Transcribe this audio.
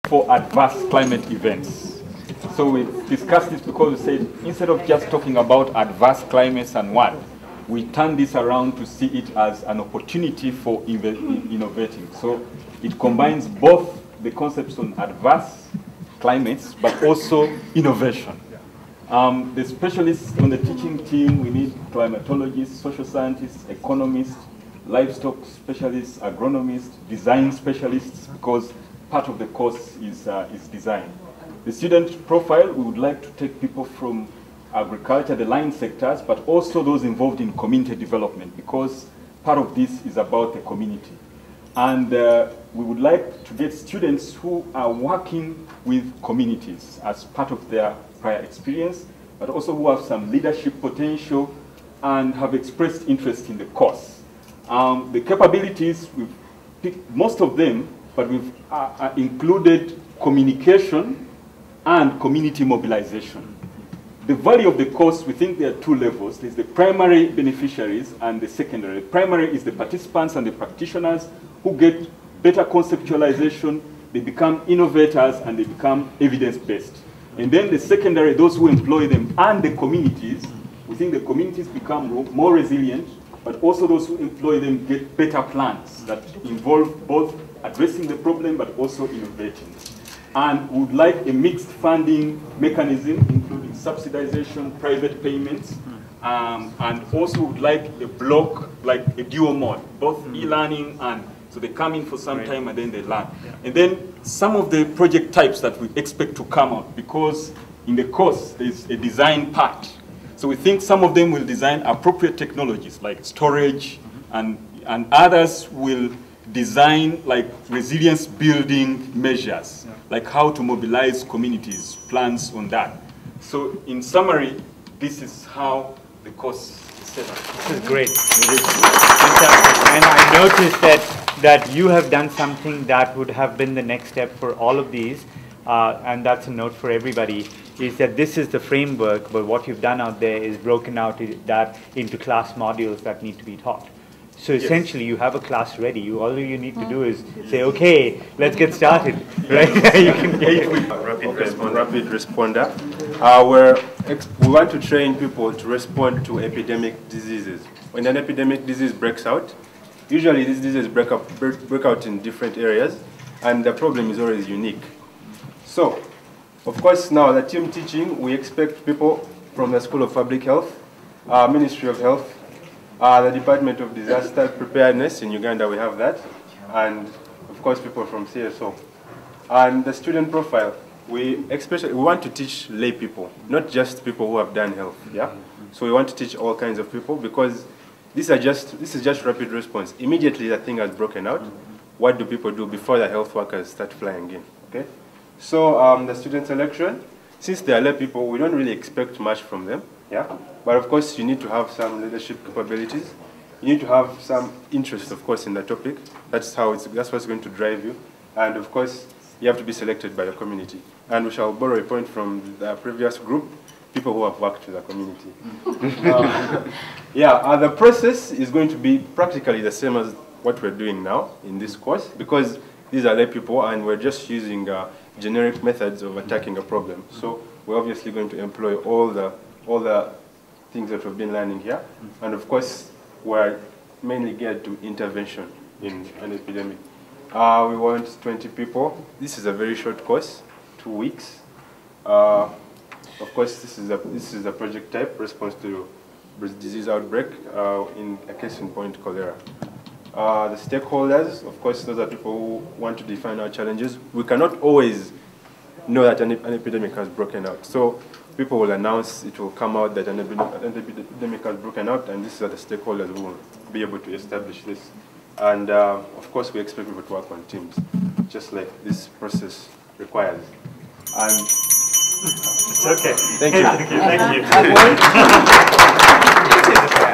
for adverse climate events. So we discussed this because we said instead of just talking about adverse climates and what, we turn this around to see it as an opportunity for innovating. So it combines both the concepts on adverse climates, but also innovation. The specialists on the teaching team, we need climatologists, social scientists, economists, livestock specialists, agronomists, design specialists, because part of the course is design. The student profile, we would like to take people from agriculture, the line sectors, but also those involved in community development, because part of this is about the community. And we would like to get students who are working with communities as part of their prior experience, but also who have some leadership potential and have expressed interest in the course. The capabilities, we've picked most of them, but we've included communication and community mobilization. The value of the course, we think there are two levels. There's the primary beneficiaries and the secondary. The primary is the participants and the practitioners who get better conceptualization, they become innovators, and they become evidence-based. And then the secondary, those who employ them, and the communities, we think the communities become more resilient, but also those who employ them get better plans that involve both addressing the problem but also innovating. And we would like a mixed funding mechanism, including subsidization, private payments, and also would like a block, like a dual mode, both e-learning and, so they come in for some time and then they learn. And then some of the project types that we expect to come out, because in the course there's a design part. So we think some of them will design appropriate technologies like storage, and others will design like resilience building measures, like how to mobilize communities, plans on that. So in summary, this is how the course is set up. This is great. Fantastic. And I noticed that you have done something that would have been the next step for all of these, and that's a note for everybody, is that this is the framework, but what you've done out there is broken out that into class modules that need to be taught. So essentially, you have a class ready. All you need to do is say, okay, let's get started, right? You can rapid responder. We want to train people to respond to epidemic diseases. When an epidemic disease breaks out, usually these diseases break out in different areas, and the problem is always unique. So, of course, now the team teaching, we expect people from the School of Public Health, Ministry of Health, the Department of Disaster Preparedness, in Uganda we have that, and of course people from CSO. And the student profile, we want to teach lay people, not just people who have done health, yeah? So we want to teach all kinds of people, because this is just rapid response. Immediately the thing has broken out, what do people do before the health workers start flying in, okay? So the student selection, since they are lay people, we don't really expect much from them, yeah? But of course, you need to have some leadership capabilities. You need to have some interest, of course, in the topic. That's what's going to drive you. And of course, you have to be selected by your community. And we shall borrow a point from the previous group, people who have worked with the community. The process is going to be practically the same as what we're doing now in this course, because these are lay people and we're just using generic methods of attacking a problem. So we're obviously going to employ all the things that we've been learning here. And of course, we're mainly geared to intervention in an epidemic. We want 20 people. This is a very short course, 2 weeks. Of course, this is a project type, response to disease outbreak, in a case in point, cholera. The stakeholders, of course, those are people who want to define our challenges. We cannot always know that an epidemic has broken out. So people will announce, it will come out that an epidemic has broken out, and these are the stakeholders who will be able to establish this. And of course, we expect people to work on teams, just like this process requires. And it's okay. Thank you. Thank you.